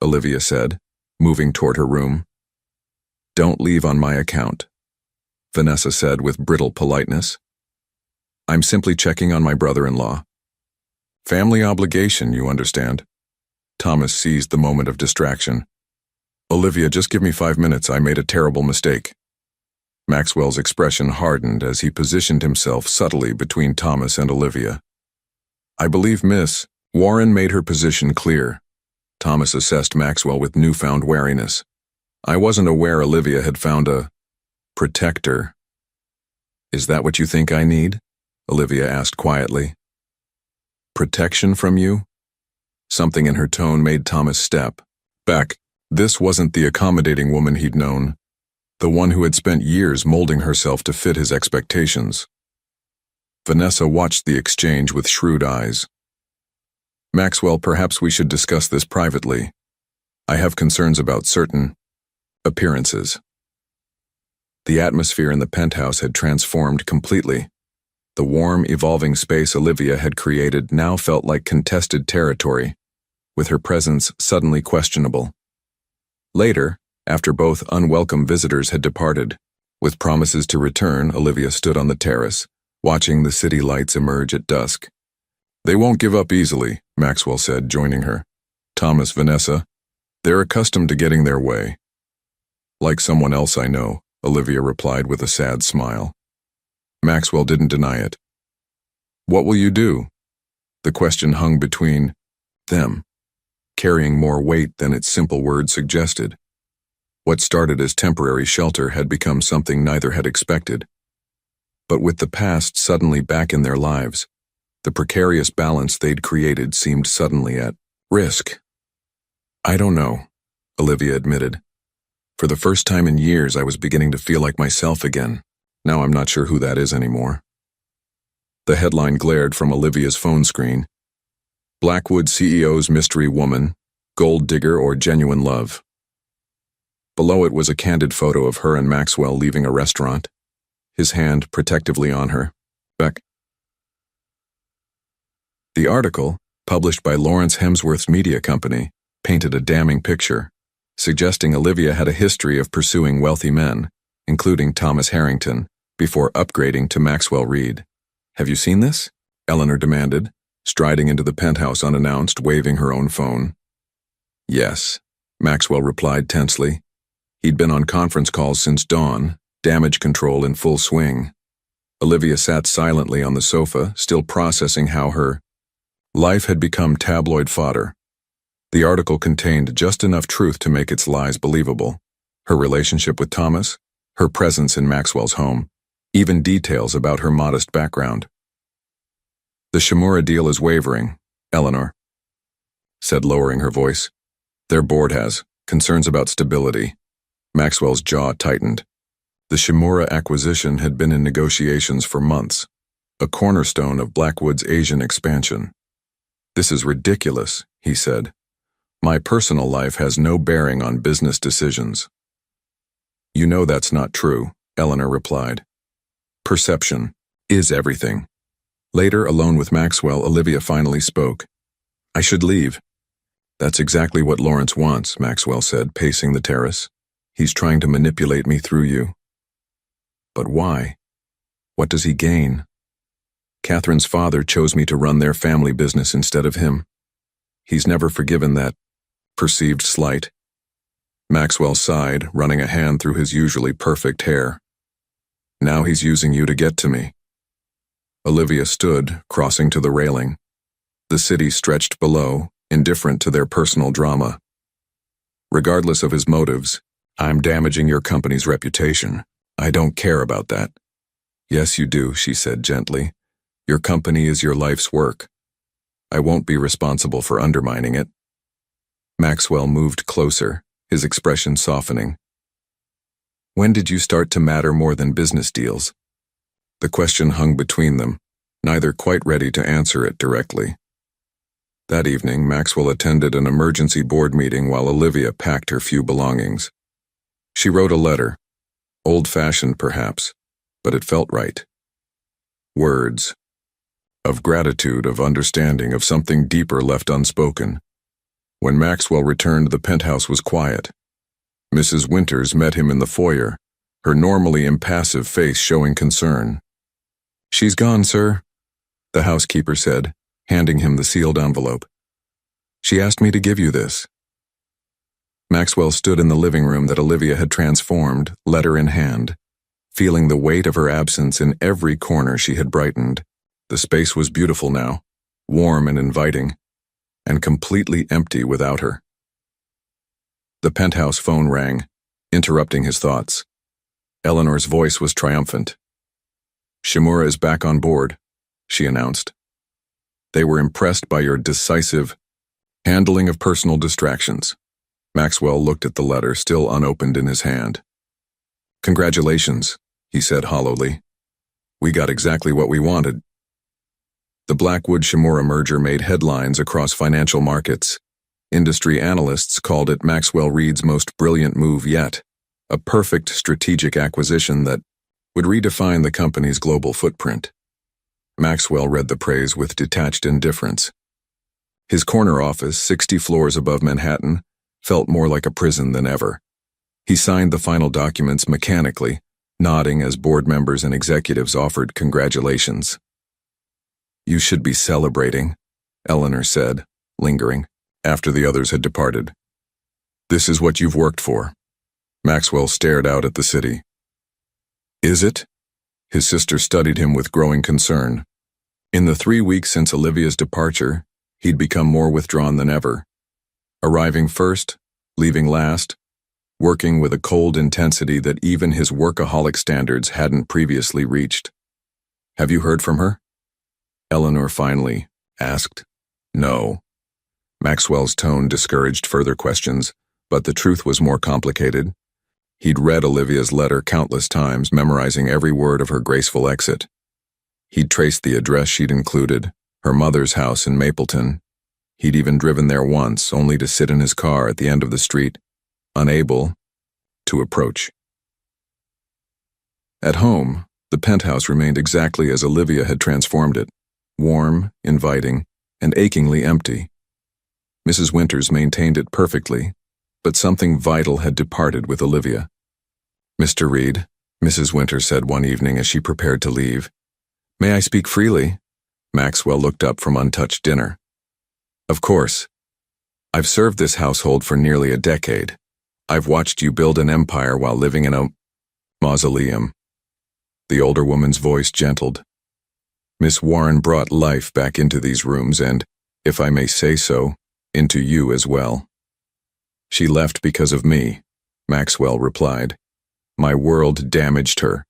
Olivia said, moving toward her room. Don't leave on my account, Vanessa said with brittle politeness. I'm simply checking on my brother-in-law. Family obligation, you understand. Thomas seized the moment of distraction. Olivia, just give me 5 minutes. I made a terrible mistake. Maxwell's expression hardened as he positioned himself subtly between Thomas and Olivia. I believe Miss Warren made her position clear. Thomas assessed Maxwell with newfound wariness. I wasn't aware Olivia had found a protector. Is that what you think I need? Olivia asked quietly. Protection from you? Something in her tone made Thomas step back. This wasn't the accommodating woman he'd known, the one who had spent years molding herself to fit his expectations. Vanessa watched the exchange with shrewd eyes. Maxwell, perhaps we should discuss this privately. I have concerns about certain appearances. The atmosphere in the penthouse had transformed completely. The warm, evolving space Olivia had created now felt like contested territory, with her presence suddenly questionable. Later, after both unwelcome visitors had departed, with promises to return, Olivia stood on the terrace, watching the city lights emerge at dusk. They won't give up easily, Maxwell said, joining her. Thomas, Vanessa, they're accustomed to getting their way. Like someone else I know, Olivia replied with a sad smile. Maxwell didn't deny it. What will you do? The question hung between them, carrying more weight than its simple words suggested. What started as temporary shelter had become something neither had expected. But with the past suddenly back in their lives, the precarious balance they'd created seemed suddenly at risk. "I don't know," Olivia admitted. "For the first time in years, I was beginning to feel like myself again. Now I'm not sure who that is anymore." The headline glared from Olivia's phone screen. Blackwood CEO's mystery woman, gold digger or genuine love. Below it was a candid photo of her and Maxwell leaving a restaurant, his hand protectively on her. Beck. The article, published by Lawrence Hemsworth's media company, painted a damning picture, suggesting Olivia had a history of pursuing wealthy men, including Thomas Harrington, before upgrading to Maxwell Reed. "Have you seen this?" Eleanor demanded, striding into the penthouse unannounced, waving her own phone. "Yes," Maxwell replied tensely. He'd been on conference calls since dawn, damage control in full swing. Olivia sat silently on the sofa, still processing how her life had become tabloid fodder. The article contained just enough truth to make its lies believable. Her relationship with Thomas, her presence in Maxwell's home, even details about her modest background. "The Shimura deal is wavering," Eleanor said, lowering her voice. "Their board has concerns about stability." Maxwell's jaw tightened. The Shimura acquisition had been in negotiations for months, a cornerstone of Blackwood's Asian expansion. "This is ridiculous," he said. "My personal life has no bearing on business decisions." "You know that's not true," Eleanor replied. "Perception is everything." Later, alone with Maxwell, Olivia finally spoke. "I should leave." "That's exactly what Lawrence wants," Maxwell said, pacing the terrace. "He's trying to manipulate me through you." "But why? What does he gain?" "Catherine's father chose me to run their family business instead of him. He's never forgiven that perceived slight." Maxwell sighed, running a hand through his usually perfect hair. "Now he's using you to get to me." Olivia stood, crossing to the railing. The city stretched below, indifferent to their personal drama. "Regardless of his motives, I'm damaging your company's reputation. I don't care about that." "Yes, you do," she said gently. "Your company is your life's work. I won't be responsible for undermining it." Maxwell moved closer, his expression softening. "When did you start to matter more than business deals?" The question hung between them, neither quite ready to answer it directly. That evening, Maxwell attended an emergency board meeting while Olivia packed her few belongings. She wrote a letter, old-fashioned perhaps, but it felt right. Words of gratitude, of understanding, of something deeper left unspoken. When Maxwell returned, the penthouse was quiet. Mrs. Winters met him in the foyer, her normally impassive face showing concern. "She's gone, sir," the housekeeper said, handing him the sealed envelope. "She asked me to give you this." Maxwell stood in the living room that Olivia had transformed, letter in hand, feeling the weight of her absence in every corner she had brightened. The space was beautiful now, warm and inviting, and completely empty without her. The penthouse phone rang, interrupting his thoughts. Eleanor's voice was triumphant. "Shimura is back on board," she announced. "They were impressed by your decisive handling of personal distractions." Maxwell looked at the letter still unopened in his hand. "Congratulations," he said hollowly. "We got exactly what we wanted." The Blackwood-Shimura merger made headlines across financial markets. Industry analysts called it Maxwell Reed's most brilliant move yet, a perfect strategic acquisition that would redefine the company's global footprint. Maxwell read the praise with detached indifference. His corner office, 60 floors above Manhattan, felt more like a prison than ever. He signed the final documents mechanically, nodding as board members and executives offered congratulations. "You should be celebrating," Eleanor said, lingering, after the others had departed. "This is what you've worked for." Maxwell stared out at the city. "Is it?" His sister studied him with growing concern. In the 3 weeks since Olivia's departure, he'd become more withdrawn than ever. Arriving first, leaving last, working with a cold intensity that even his workaholic standards hadn't previously reached. Have you heard from her? Eleanor finally asked. No. Maxwell's tone discouraged further questions, but the truth was more complicated. He'd read Olivia's letter countless times, memorizing every word of her graceful exit. He'd traced the address she'd included, her mother's house in Mapleton. He'd even driven there once, only to sit in his car at the end of the street, unable to approach. At home, the penthouse remained exactly as Olivia had transformed it, warm, inviting, and achingly empty. Mrs. Winters maintained it perfectly, but something vital had departed with Olivia. "Mr. Reed," Mrs. Winters said one evening as she prepared to leave. "May I speak freely?" Maxwell looked up from untouched dinner. "Of course. I've served this household for nearly a decade. I've watched you build an empire while living in a mausoleum." The older woman's voice gentled. "Miss Warren brought life back into these rooms and, if I may say so, into you as well." "She left because of me," Maxwell replied. "My world damaged her."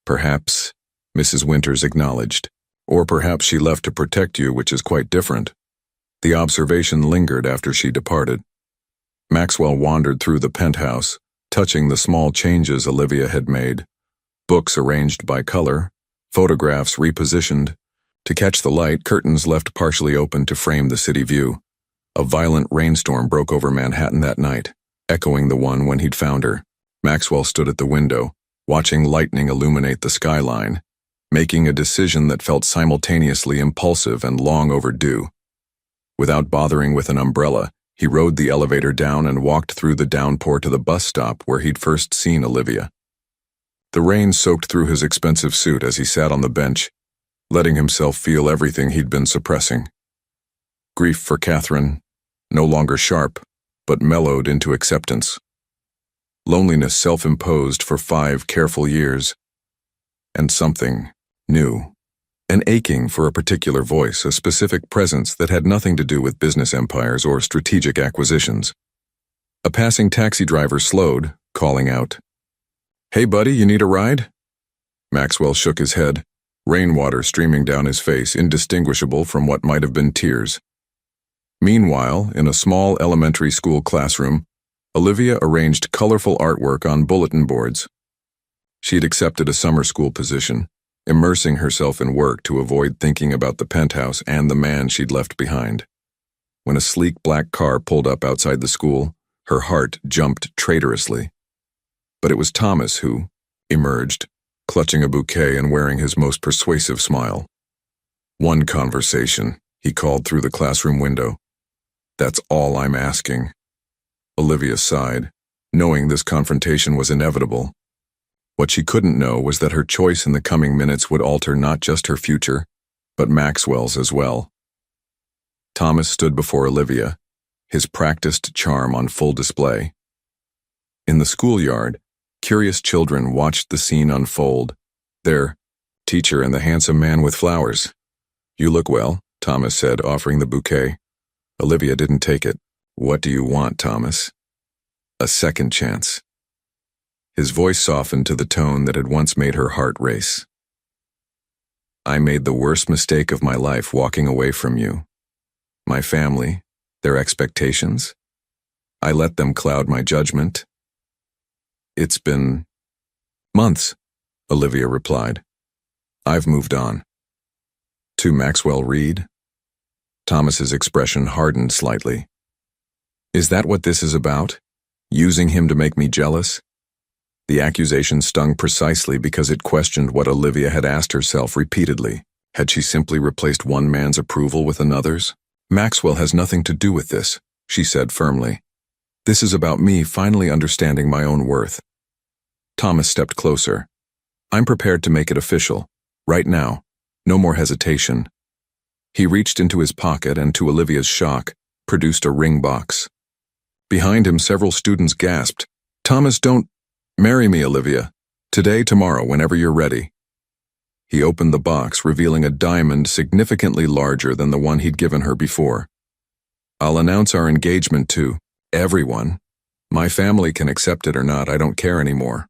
"Perhaps," Mrs. Winters acknowledged. "Or perhaps she left to protect you, which is quite different." The observation lingered after she departed. Maxwell wandered through the penthouse, touching the small changes Olivia had made. Books arranged by color, photographs repositioned. To catch the light, curtains left partially open to frame the city view. A violent rainstorm broke over Manhattan that night, echoing the one when he'd found her. Maxwell stood at the window, watching lightning illuminate the skyline, making a decision that felt simultaneously impulsive and long overdue. Without bothering with an umbrella, he rode the elevator down and walked through the downpour to the bus stop where he'd first seen Olivia. The rain soaked through his expensive suit as he sat on the bench, letting himself feel everything he'd been suppressing. Grief for Catherine, no longer sharp, but mellowed into acceptance. Loneliness self-imposed for 5 careful years. And something new. An aching for a particular voice, a specific presence that had nothing to do with business empires or strategic acquisitions. A passing taxi driver slowed, calling out, "Hey buddy, you need a ride?" Maxwell shook his head, rainwater streaming down his face, indistinguishable from what might have been tears. Meanwhile, in a small elementary school classroom, Olivia arranged colorful artwork on bulletin boards. She had accepted a summer school position, immersing herself in work to avoid thinking about the penthouse and the man she'd left behind. When a sleek black car pulled up outside the school, her heart jumped traitorously. But it was Thomas who emerged, clutching a bouquet and wearing his most persuasive smile. "One conversation," he called through the classroom window. "That's all I'm asking." Olivia sighed, knowing this confrontation was inevitable. What she couldn't know was that her choice in the coming minutes would alter not just her future, but Maxwell's as well. Thomas stood before Olivia, his practiced charm on full display. In the schoolyard, curious children watched the scene unfold, their teacher and the handsome man with flowers. "You look well," Thomas said, offering the bouquet. Olivia didn't take it. "What do you want, Thomas?" "A second chance." His voice softened to the tone that had once made her heart race. "I made the worst mistake of my life walking away from you. My family, their expectations. I let them cloud my judgment. It's been months," Olivia replied. "I've moved on." "To Maxwell Reed?" Thomas's expression hardened slightly. "Is that what this is about? Using him to make me jealous?" The accusation stung precisely because it questioned what Olivia had asked herself repeatedly. Had she simply replaced one man's approval with another's? "Maxwell has nothing to do with this," she said firmly. "This is about me finally understanding my own worth." Thomas stepped closer. "I'm prepared to make it official. Right now. No more hesitation." He reached into his pocket and, to Olivia's shock, produced a ring box. Behind him, several students gasped, "Thomas, don't marry me, Olivia. Today, tomorrow, whenever you're ready." He opened the box, revealing a diamond significantly larger than the one he'd given her before. "I'll announce our engagement to everyone. My family can accept it or not, I don't care anymore."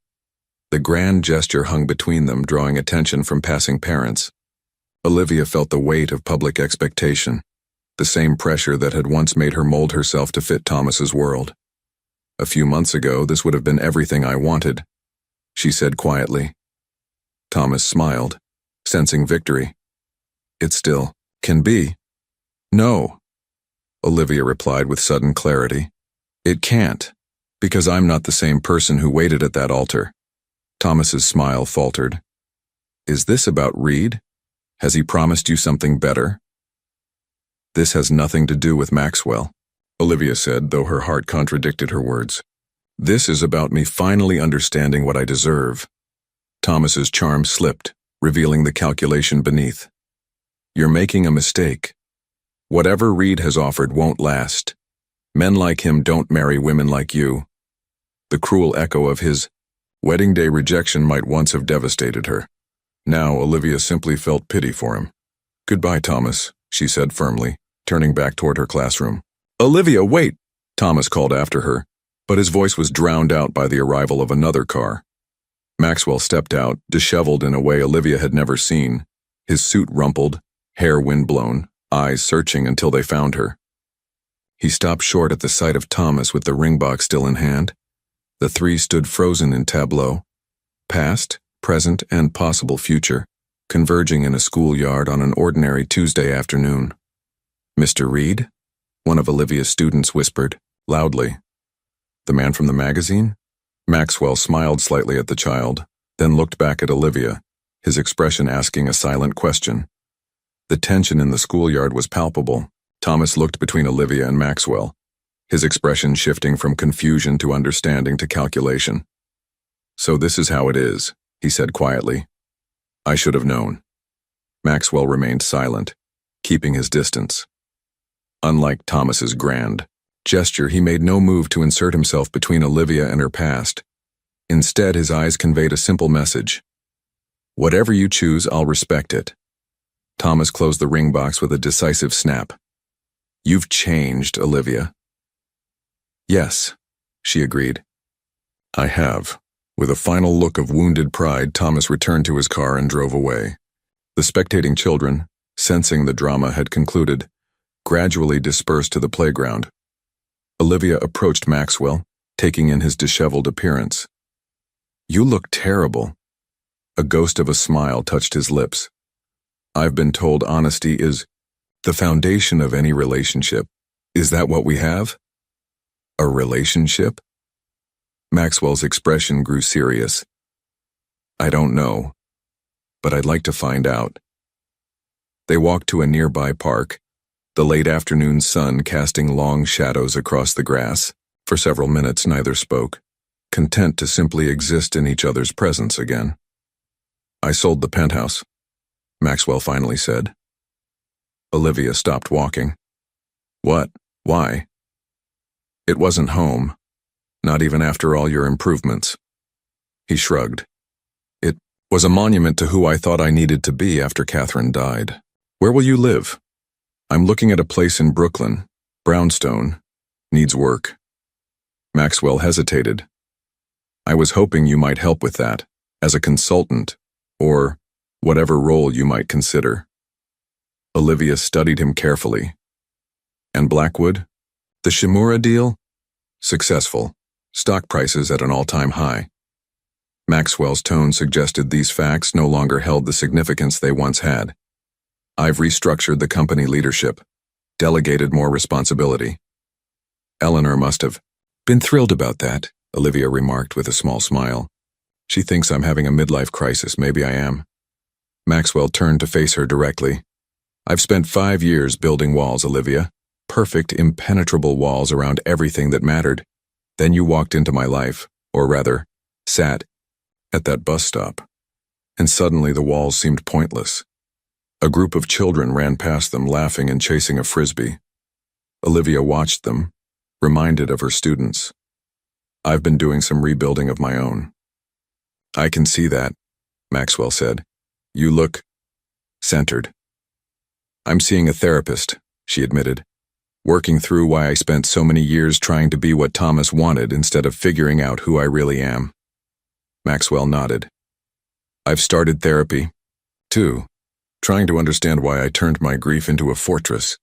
The grand gesture hung between them, drawing attention from passing parents. Olivia felt the weight of public expectation, the same pressure that had once made her mold herself to fit Thomas's world. A few months ago, this would have been everything I wanted, she said quietly. Thomas smiled, sensing victory. It still can be. No, Olivia replied with sudden clarity. It can't, because I'm not the same person who waited at that altar. Thomas's smile faltered. Is this about Reed? Has he promised you something better? This has nothing to do with Maxwell, Olivia said, though her heart contradicted her words. This is about me finally understanding what I deserve. Thomas's charm slipped, revealing the calculation beneath. You're making a mistake. Whatever Reed has offered won't last. Men like him don't marry women like you. The cruel echo of his wedding day rejection might once have devastated her. Now Olivia simply felt pity for him. Goodbye, Thomas, she said firmly, turning back toward her classroom. Olivia, wait! Thomas called after her, but his voice was drowned out by the arrival of another car. Maxwell stepped out, disheveled in a way Olivia had never seen, his suit rumpled, hair windblown, eyes searching until they found her. He stopped short at the sight of Thomas with the ring box still in hand. The three stood frozen in tableau, past, present, and possible future, converging in a schoolyard on an ordinary Tuesday afternoon. Mr. Reed? One of Olivia's students whispered, loudly. The man from the magazine? Maxwell smiled slightly at the child, then looked back at Olivia, his expression asking a silent question. The tension in the schoolyard was palpable. Thomas looked between Olivia and Maxwell, his expression shifting from confusion to understanding to calculation. So this is how it is, he said quietly. I should have known. Maxwell remained silent, keeping his distance. Unlike Thomas's grand gesture, he made no move to insert himself between Olivia and her past. Instead, his eyes conveyed a simple message. Whatever you choose, I'll respect it. Thomas closed the ring box with a decisive snap. You've changed, Olivia. Yes, she agreed. I have. With a final look of wounded pride, Thomas returned to his car and drove away. The spectating children, sensing the drama had concluded, gradually dispersed to the playground. Olivia approached Maxwell, taking in his disheveled appearance. You look terrible. A ghost of a smile touched his lips. I've been told honesty is the foundation of any relationship. Is that what we have? A relationship? Maxwell's expression grew serious. I don't know, but I'd like to find out. They walked to a nearby park, the late afternoon sun casting long shadows across the grass. For several minutes neither spoke, content to simply exist in each other's presence again. I sold the penthouse, Maxwell finally said. Olivia stopped walking. What? Why? It wasn't home, not even after all your improvements. He shrugged. It was a monument to who I thought I needed to be after Catherine died. Where will you live? I'm looking at a place in Brooklyn, brownstone, needs work. Maxwell hesitated. I was hoping you might help with that, as a consultant, or whatever role you might consider. Olivia studied him carefully. And Blackwood? The Shimura deal? Successful. Stock prices at an all-time high. Maxwell's tone suggested these facts no longer held the significance they once had. I've restructured the company leadership, delegated more responsibility. Eleanor must have been thrilled about that, Olivia remarked with a small smile. She thinks I'm having a midlife crisis. Maybe I am. Maxwell turned to face her directly. I've spent 5 years building walls, Olivia. Perfect, impenetrable walls around everything that mattered. Then you walked into my life, or rather, sat at that bus stop. And suddenly the walls seemed pointless. A group of children ran past them, laughing and chasing a frisbee. Olivia watched them, reminded of her students. I've been doing some rebuilding of my own. I can see that, Maxwell said. You look centered. I'm seeing a therapist, she admitted, working through why I spent so many years trying to be what Thomas wanted instead of figuring out who I really am. Maxwell nodded. I've started therapy, too, trying to understand why I turned my grief into a fortress.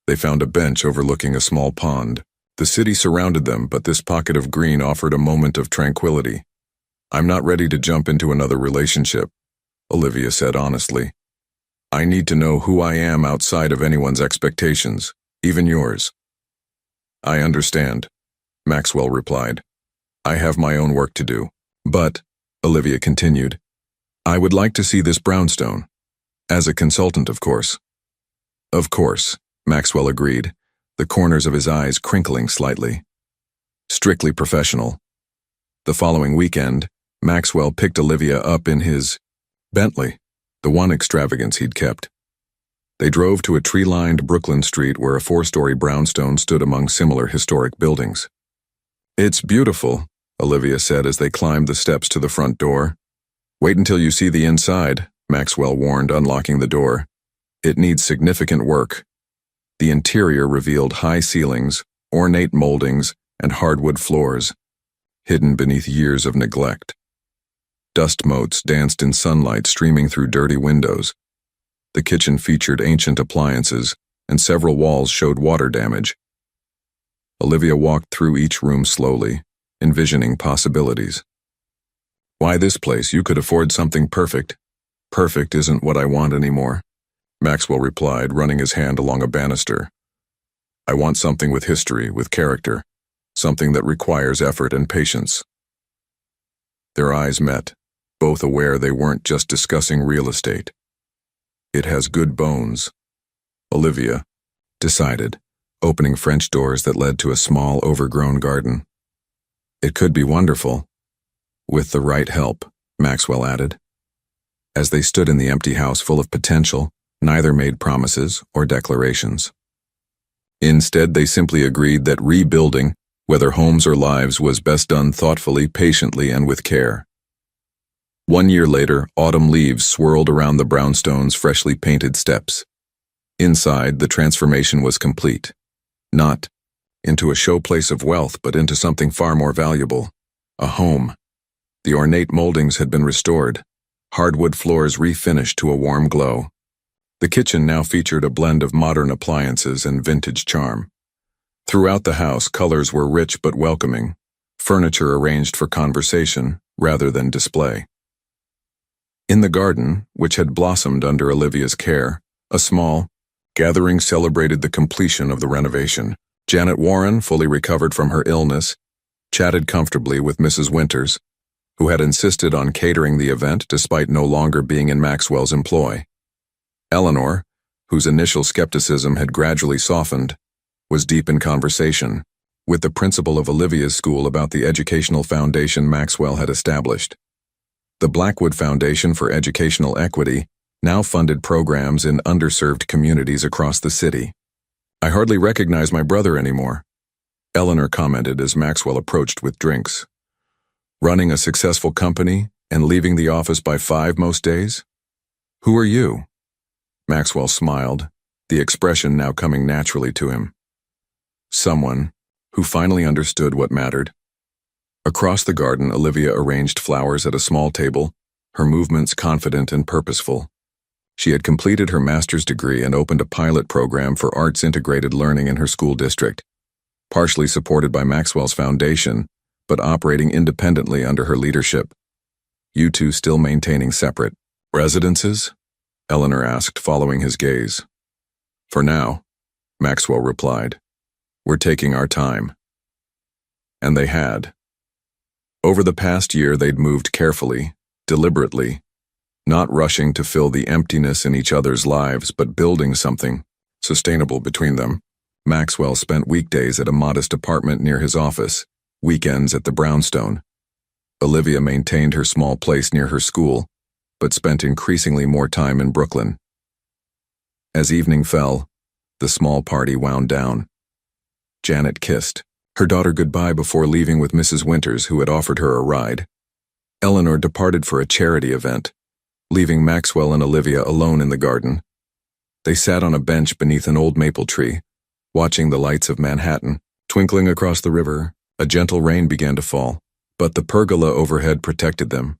They found a bench overlooking a small pond. The city surrounded them, but this pocket of green offered a moment of tranquility. I'm not ready to jump into another relationship, Olivia said honestly. I need to know who I am outside of anyone's expectations, even yours. I understand, Maxwell replied. I have my own work to do. But, Olivia continued, I would like to see this brownstone. As a consultant, of course. Of course, Maxwell agreed, the corners of his eyes crinkling slightly. Strictly professional. The following weekend, Maxwell picked Olivia up in his Bentley, the one extravagance he'd kept. They drove to a tree-lined Brooklyn street where a 4-story brownstone stood among similar historic buildings. It's beautiful, Olivia said as they climbed the steps to the front door. Wait until you see the inside, Maxwell warned, unlocking the door. It needs significant work. The interior revealed high ceilings, ornate moldings, and hardwood floors, hidden beneath years of neglect. Dust motes danced in sunlight streaming through dirty windows. The kitchen featured ancient appliances, and several walls showed water damage. Olivia walked through each room slowly, envisioning possibilities. Why this place? You could afford something perfect. Perfect isn't what I want anymore, Maxwell replied, running his hand along a banister. I want something with history, with character, something that requires effort and patience. Their eyes met, both aware they weren't just discussing real estate. It has good bones, Olivia decided, opening French doors that led to a small, overgrown garden. It could be wonderful. With the right help, Maxwell added. As they stood in the empty house full of potential, neither made promises or declarations. Instead, they simply agreed that rebuilding, whether homes or lives, was best done thoughtfully, patiently, and with care. 1 year later, autumn leaves swirled around the brownstone's freshly painted steps. Inside, the transformation was complete. Not into a showplace of wealth, but into something far more valuable, a home. The ornate moldings had been restored, hardwood floors refinished to a warm glow. The kitchen now featured a blend of modern appliances and vintage charm. Throughout the house, colors were rich but welcoming, furniture arranged for conversation rather than display. In the garden, which had blossomed under Olivia's care, a small gathering celebrated the completion of the renovation. Janet Warren, fully recovered from her illness, chatted comfortably with Mrs. Winters, who had insisted on catering the event despite no longer being in Maxwell's employ. Eleanor, whose initial skepticism had gradually softened, was deep in conversation with the principal of Olivia's school about the educational foundation Maxwell had established. The Blackwood Foundation for Educational Equity now funded programs in underserved communities across the city. I hardly recognize my brother anymore, Eleanor commented as Maxwell approached with drinks. Running a successful company and leaving the office by 5 most days? Who are you? Maxwell smiled, the expression now coming naturally to him. Someone who finally understood what mattered. Across the garden, Olivia arranged flowers at a small table, her movements confident and purposeful. She had completed her master's degree and opened a pilot program for arts-integrated learning in her school district, partially supported by Maxwell's foundation, but operating independently under her leadership. You two still maintaining separate residences? Eleanor asked, following his gaze. For now, Maxwell replied. We're taking our time. And they had. Over the past year, they'd moved carefully, deliberately, not rushing to fill the emptiness in each other's lives, but building something sustainable between them. Maxwell spent weekdays at a modest apartment near his office, weekends at the brownstone. Olivia maintained her small place near her school, but spent increasingly more time in Brooklyn. As evening fell, the small party wound down. Janet kissed her daughter goodbye before leaving with Mrs. Winters, who had offered her a ride. Eleanor departed for a charity event, leaving Maxwell and Olivia alone in the garden. They sat on a bench beneath an old maple tree, watching the lights of Manhattan twinkling across the river. A gentle rain began to fall, but the pergola overhead protected them.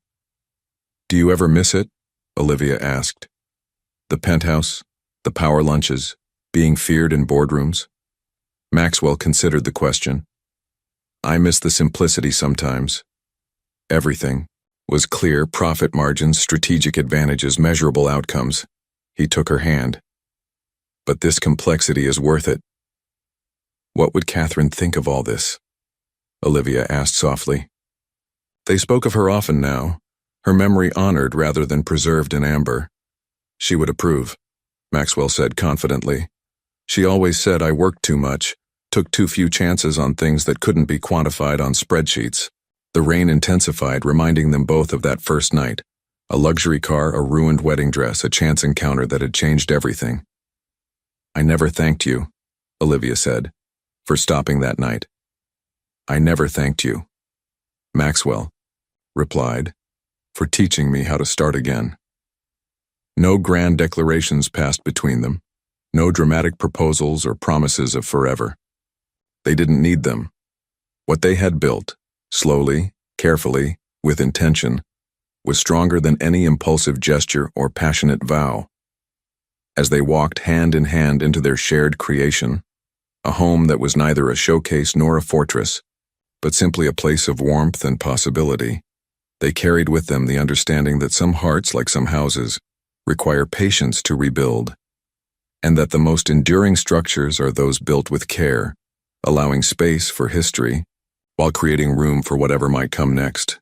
"Do you ever miss it?" Olivia asked. "The penthouse, the power lunches, being feared in boardrooms?" Maxwell considered the question. "I miss the simplicity sometimes. Everything was clear: profit margins, strategic advantages, measurable outcomes." He took her hand. "But this complexity is worth it." "What would Catherine think of all this?" Olivia asked softly. They spoke of her often now, her memory honored rather than preserved in amber. "She would approve," Maxwell said confidently. "She always said I worked too much, took too few chances on things that couldn't be quantified on spreadsheets." The rain intensified, reminding them both of that first night. A luxury car, a ruined wedding dress, a chance encounter that had changed everything. "I never thanked you," Olivia said, "for stopping that night." "I never thanked you," Maxwell replied, "for teaching me how to start again." No grand declarations passed between them, no dramatic proposals or promises of forever. They didn't need them. What they had built, slowly, carefully, with intention, was stronger than any impulsive gesture or passionate vow. As they walked hand in hand into their shared creation, a home that was neither a showcase nor a fortress, but simply a place of warmth and possibility, they carried with them the understanding that some hearts, like some houses, require patience to rebuild, and that the most enduring structures are those built with care, allowing space for history, while creating room for whatever might come next.